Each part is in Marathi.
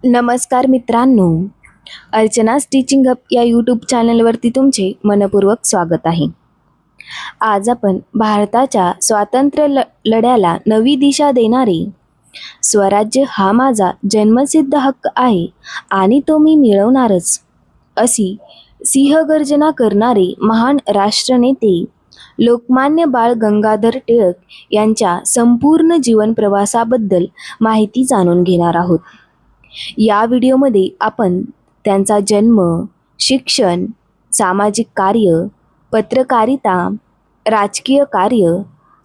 नमस्कार मित्रांनो, अर्चना's टीचिंग हब या यूट्यूब चॅनलवरती तुमचे मनपूर्वक स्वागत आहे. आज आपण भारताच्या स्वातंत्र्य लढ्याला नवी दिशा देणारे स्वराज्य हा माझा जन्मसिद्ध हक्क आहे आणि तो मी मिळवणारच अशी सिंहगर्जना करणारे महान राष्ट्रनेते लोकमान्य बाळ गंगाधर टिळक यांच्या संपूर्ण जीवन प्रवासाबद्दल माहिती जाणून घेणार आहोत. या व्हिडिओमध्ये आपण त्यांचा जन्म, शिक्षण, सामाजिक कार्य, पत्रकारिता, राजकीय कार्य,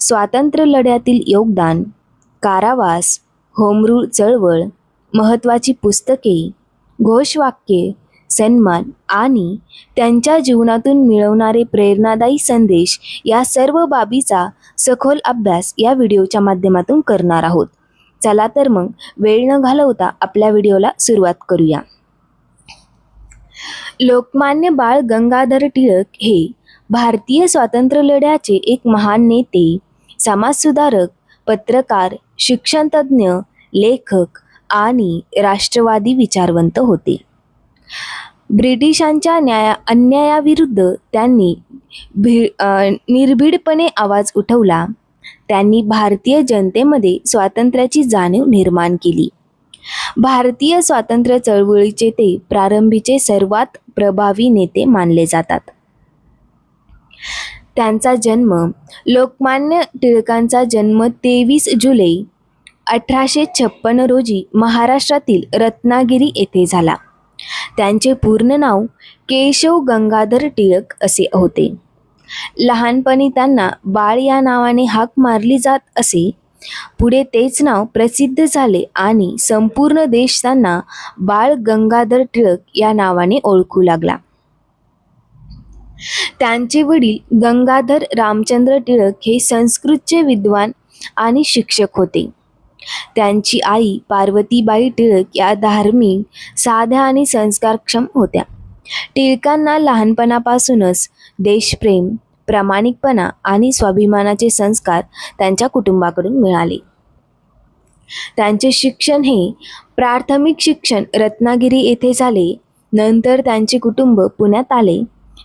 स्वातंत्र्य लढ्यातील योगदान, कारावास, होमरूळ चळवळ, महत्त्वाची पुस्तके, घोषवाक्ये, सन्मान आणि त्यांच्या जीवनातून मिळवणारे प्रेरणादायी संदेश या सर्व बाबीचा सखोल अभ्यास या व्हिडिओच्या माध्यमातून करणार आहोत. चला तर मग वेळ न घालवता आपल्या व्हिडिओला सुरुवात करूया. लोकमान्य बाळ गंगाधर टिळक हे भारतीय स्वातंत्र्य लढ्याचे एक महान नेते, समाजसुधारक, पत्रकार, शिक्षणतज्ज्ञ, लेखक आणि राष्ट्रवादी विचारवंत होते. ब्रिटिशांच्या अन्यायाविरुद्ध त्यांनी निर्भीडपणे आवाज उठवला. त्यांनी भारतीय जनतेमध्ये स्वातंत्र्याची जाणीव निर्माण केली. भारतीय स्वातंत्र्य चळवळीचे ते प्रारंभीचे सर्वात प्रभावी नेते मानले जातात. त्यांचा जन्म लोकमान्य टिळकांचा जन्म 23 जुलै 1856 रोजी महाराष्ट्रातील रत्नागिरी येथे झाला. त्यांचे पूर्ण नाव केशव गंगाधर टिळक असे होते. लहानपणी त्यांना बाळ या नावाने हाक मारली जात असे. पुढे तेच नाव प्रसिद्ध झाले आणि संपूर्ण देश त्यांना बाळ गंगाधर टिळक या नावाने ओळखू लागला. त्यांचे वडील गंगाधर रामचंद्र टिळक हे संस्कृतचे विद्वान आणि शिक्षक होते. त्यांची आई पार्वतीबाई टिळक या धार्मिक, साध्या आणि संस्कारक्षम होत्या. टिळकांना लहानपणापासूनच देशप्रेम, प्रामाणिकपणा आणि स्वाभिमानाचे संस्कार त्यांच्या कुटुंबाकडून मिळाले. त्यांचे शिक्षण हे प्राथमिक शिक्षण रत्नागिरी येथे झाले. नंतर त्यांचे कुटुंब पुण्यात आले.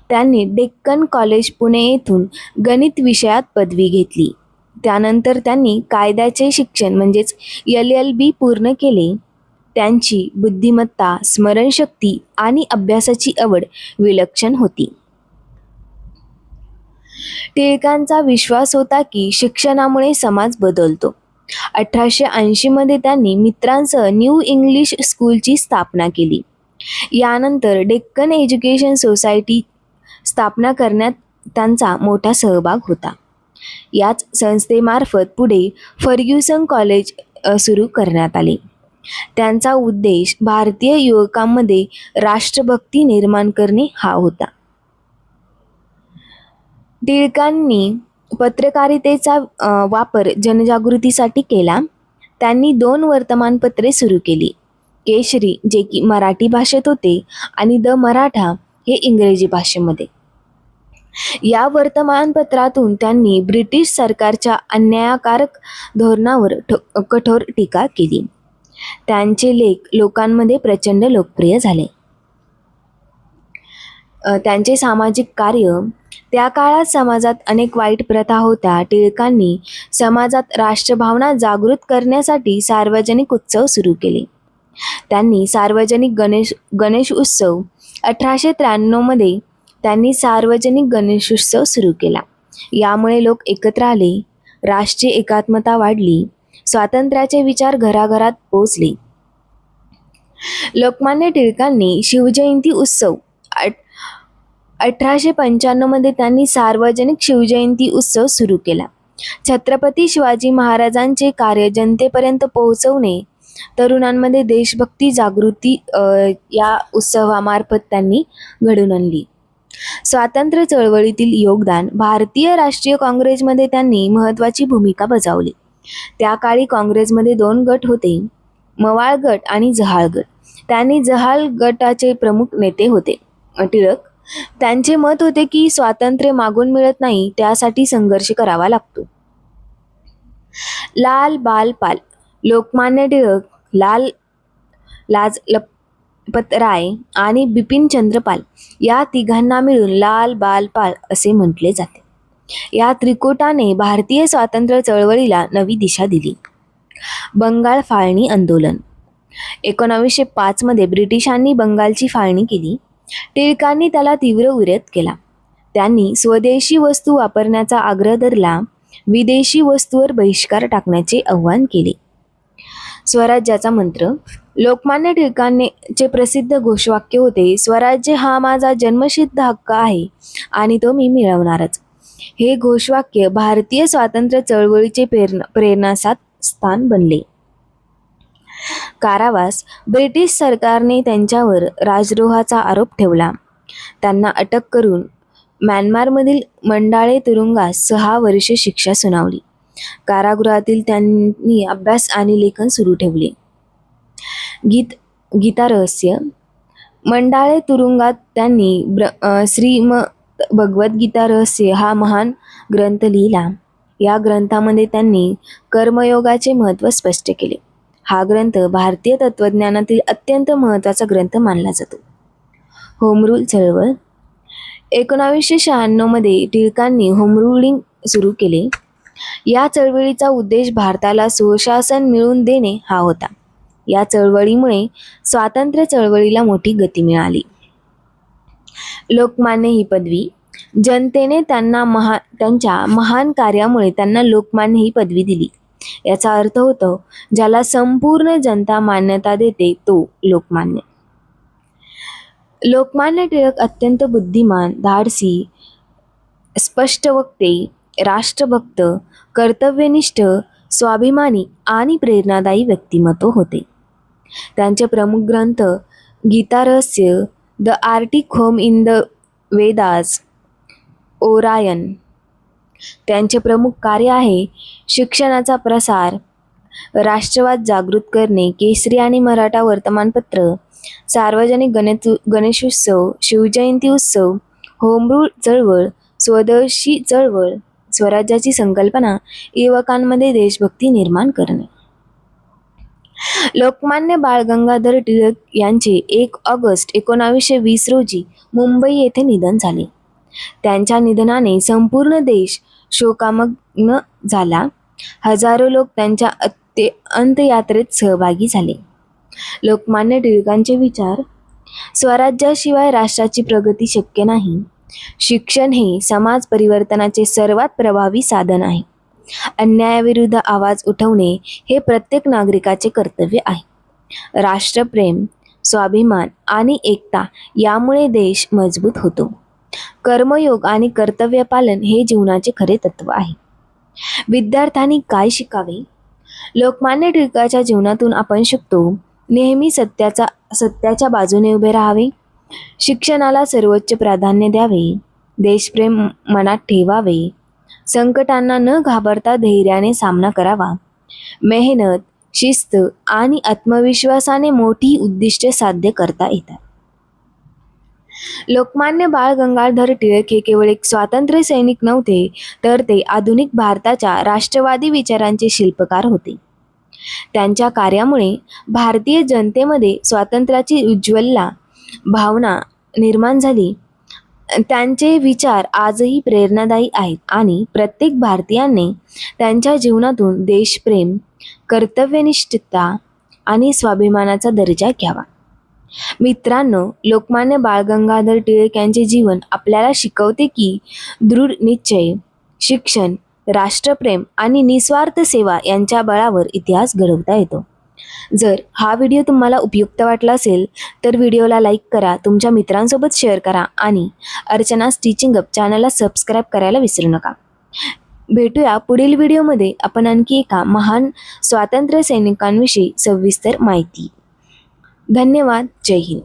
त्यांनी डेक्कन कॉलेज पुणे येथून गणित विषयात पदवी घेतली. त्यानंतर त्यांनी कायद्याचे शिक्षण म्हणजेच LLB पूर्ण केले. त्यांची बुद्धिमत्ता, स्मरणशक्ती आणि अभ्यासाची आवड विलक्षण होती. टिळकांचा विश्वास होता की शिक्षणामुळे समाज बदलतो. 1880 मध्ये त्यांनी मित्रांसह न्यू इंग्लिश स्कूलची स्थापना केली. यानंतर डेक्कन एज्युकेशन सोसायटी स्थापना करण्यात त्यांचा मोठा सहभाग होता. याच संस्थेमार्फत पुढे फर्ग्युसन कॉलेज सुरू करण्यात आले. त्यांचा उद्देश भारतीय युवकांमध्ये राष्ट्रभक्ती निर्माण करणे हा होता. टिळकांनी पत्रकारितेचा वापर जनजागृतीसाठी केला. त्यांनी 2 वर्तमानपत्रे सुरू केली. केशरी, जे की मराठी भाषेत होते, आणि द मराठा हे इंग्रजी भाषेमध्ये. या वर्तमानपत्रातून त्यांनी ब्रिटिश सरकारच्या अन्यायकारक धोरणावर कठोर टीका केली. त्यांचे लेख लोकांमध्ये प्रचंड लोकप्रिय झाले. त्यांचे सामाजिक कार्य. त्या काळात समाजात अनेक वाईट प्रथा होत्या. टिळकांनी समाजात राष्ट्रभावना जागृत करण्यासाठी सार्वजनिक उत्सव सुरू केले. त्यांनी सार्वजनिक गणेश उत्सव 1893 मध्ये त्यांनी सार्वजनिक गणेशोत्सव सुरू केला. यामुळे लोक एकत्र आले, राष्ट्रीय एकात्मता वाढली, स्वातंत्र्याचे विचार घराघरात पोचले. लोकमान्य टिळकांनी शिवजयंती उत्सव 1895 मध्ये त्यांनी सार्वजनिक शिवजयंती उत्सव सुरू केला. छत्रपती शिवाजी महाराजांचे कार्य जनतेपर्यंत पोहोचवणे, तरुणांमध्ये देशभक्ती जागृती या उत्सवामार्फत त्यांनी घडवून आणली. स्वातंत्र्य चळवळीतील योगदान. भारतीय राष्ट्रीय काँग्रेसमध्ये त्यांनी महत्त्वाची भूमिका बजावली. त्या काळी काँग्रेसमध्ये 2 गट होते, मवाळ गट आणि जहाल गट. त्यांनी जहाल गटाचे प्रमुख नेते होते टिळक. त्यांचे मत होते की स्वातंत्र्य मागून मिळत नाही, त्यासाठी संघर्ष करावा लागतो. लाल बाल पाल. लोकमान्य टिळक लाल लाजपत राय आणि बिपिन चंद्रपाल या तिघांना मिळून लाल बाल पाल असे म्हटले जाते. या त्रिकुटाने भारतीय स्वातंत्र्य चळवळीला नवी दिशा दिली. बंगाल फाळणी आंदोलन. 1905 मध्ये ब्रिटिशांनी बंगालची फाळणी केली. टिळकांनी त्याला तीव्र विरोध केला. त्यांनी स्वदेशी वस्तू वापरण्याचा आग्रह धरला. विदेशी वस्तूवर बहिष्कार टाकण्याचे आवाहन केले. स्वराज्याचा मंत्र. लोकमान्य टिळकांचे प्रसिद्ध घोषवाक्य होते, स्वराज्य हा माझा जन्मसिद्ध हक्क आहे आणि तो मी मिळवणारच. हे घोषवाक्य भारतीय स्वातंत्र्य चळवळीचे प्रेरणास्थान बनले. कारावास. ब्रिटिश सरकारने त्यांच्यावर राजद्रोहाचा आरोप ठेवला. त्यांना अटक करून म्यानमारमधील मंडाळे तुरुंगास 6 वर्षे शिक्षा सुनावली. कारागृहातील त्यांनी अभ्यास आणि लेखन सुरू ठेवले. गीता रहस्य. मंडाळे तुरुंगात त्यांनी श्रीमद भगवद्गीता रहस्य हा महान ग्रंथ लिहिला. या ग्रंथामध्ये त्यांनी कर्मयोगाचे महत्त्व स्पष्ट केले. हा ग्रंथ भारतीय तत्त्वज्ञानातील अत्यंत महत्त्वाचा ग्रंथ मानला जातो. होम रूल चळवळ. 1996 मध्ये टिळकांनी होम रुलिंग सुरू केले. या चळवळीचा उद्देश भारताला स्वशासन मिळवून देणे हा होता. या चळवळीमुळे स्वातंत्र्य चळवळीला मोठी गती मिळाली. लोकमान्य ही पदवी. जनतेने त्यांच्या महान कार्यामुळे त्यांना लोकमान्य ही पदवी दिली. याचा अर्थ होतो, ज्याला संपूर्ण जनता मान्यता देते तो लोकमान्य. लोकमान्य टिळक अत्यंत बुद्धिमान, धाडसी, स्पष्टवक्ते, राष्ट्रभक्त, कर्तव्यनिष्ठ, स्वाभिमानी आणि प्रेरणादायी व्यक्तिमत्व होते. त्यांचे प्रमुख ग्रंथ गीता रहस्य, the Arctic home in the Vedas, Orion. त्यांचे प्रमुख कार्य आहे शिक्षणाचा प्रसार, राष्ट्रवाद जागृत करणे, केसरी आणि मराठा वर्तमानपत्र, सार्वजनिक गणेशोत्सव, शिवजयंती उत्सव, होम रूल चळवळ, स्वदेशी चळवळ, स्वराज्याची संकल्पना, युवकांमध्ये देशभक्ती निर्माण करणे. लोकमान्य बाळ गंगाधर टिळक यांचे 1 ऑगस्ट 1920 रोजी मुंबई येथे निधन झाले. त्यांच्या निधनाने संपूर्ण देश शोकामग्न झाला. हजारो लोक त्यांच्या अंत्ययात्रेत सहभागी झाले. लोकमान्य टिळकांचे विचार. स्वराज्याशिवाय राष्ट्राची प्रगती शक्य नाही. शिक्षण हे समाज परिवर्तनाचे सर्वात प्रभावी साधन आहे. अन्यायाविरुद्ध आवाज उठवणे हे प्रत्येक नागरिकाचे कर्तव्य आहे. राष्ट्रप्रेम, स्वाभिमान आणि एकता यामुळे देश मजबूत होतो. कर्मयोग आणि कर्तव्य पालन हे जीवनाचे खरे तत्व आहे. विद्यार्थ्यांनी काय शिकावे? लोकमान्य टिळकाच्या जीवनातून आपण शिकतो, नेहमी सत्याच्या बाजूने उभे राहावे, शिक्षणाला सर्वोच्च प्राधान्य द्यावे, देशप्रेम मनात ठेवावे, संकटांना न घाबरता धैर्याने सामना करावा, मेहनत, शिस्त आणि आत्मविश्वासाने मोठी उद्दिष्टे साध्य करता येतात. लोकमान्य बाळ गंगाधर टिळक हे केवळ एक स्वातंत्र्य सैनिक नव्हते, तर ते आधुनिक भारताच्या राष्ट्रवादी विचारांचे शिल्पकार होते. त्यांच्या कार्यामुळे भारतीय जनतेमध्ये स्वातंत्र्याची उज्ज्वल भावना निर्माण झाली. त्यांचे विचार आजही प्रेरणादायी आहेत आणि प्रत्येक भारतीयाने त्यांच्या जीवनातून देशप्रेम, कर्तव्यनिष्ठता आणि स्वाभिमानाचा दर्जा घ्यावा. मित्रांनो, लोकमान्य बाळ गंगाधर टिळक यांचे जीवन आपल्याला शिकवते की दृढ निश्चय, शिक्षण, राष्ट्रप्रेम आणि निस्वार्थ सेवा यांच्या बळावर इतिहास घडवता येतो. जर हा व्हिडिओ तुम्हाला उपयुक्त वाटला असेल तर व्हिडिओला लाईक करा, तुमच्या मित्रांसोबत शेअर करा आणि अर्चना स्टिचिंग अप चॅनलला सबस्क्राईब करायला विसरू नका. भेटूया पुढील व्हिडिओमध्ये आपण आणखी एका महान स्वातंत्र्य सैनिकांविषयी सविस्तर माहिती. धन्यवाद. जय हिंद.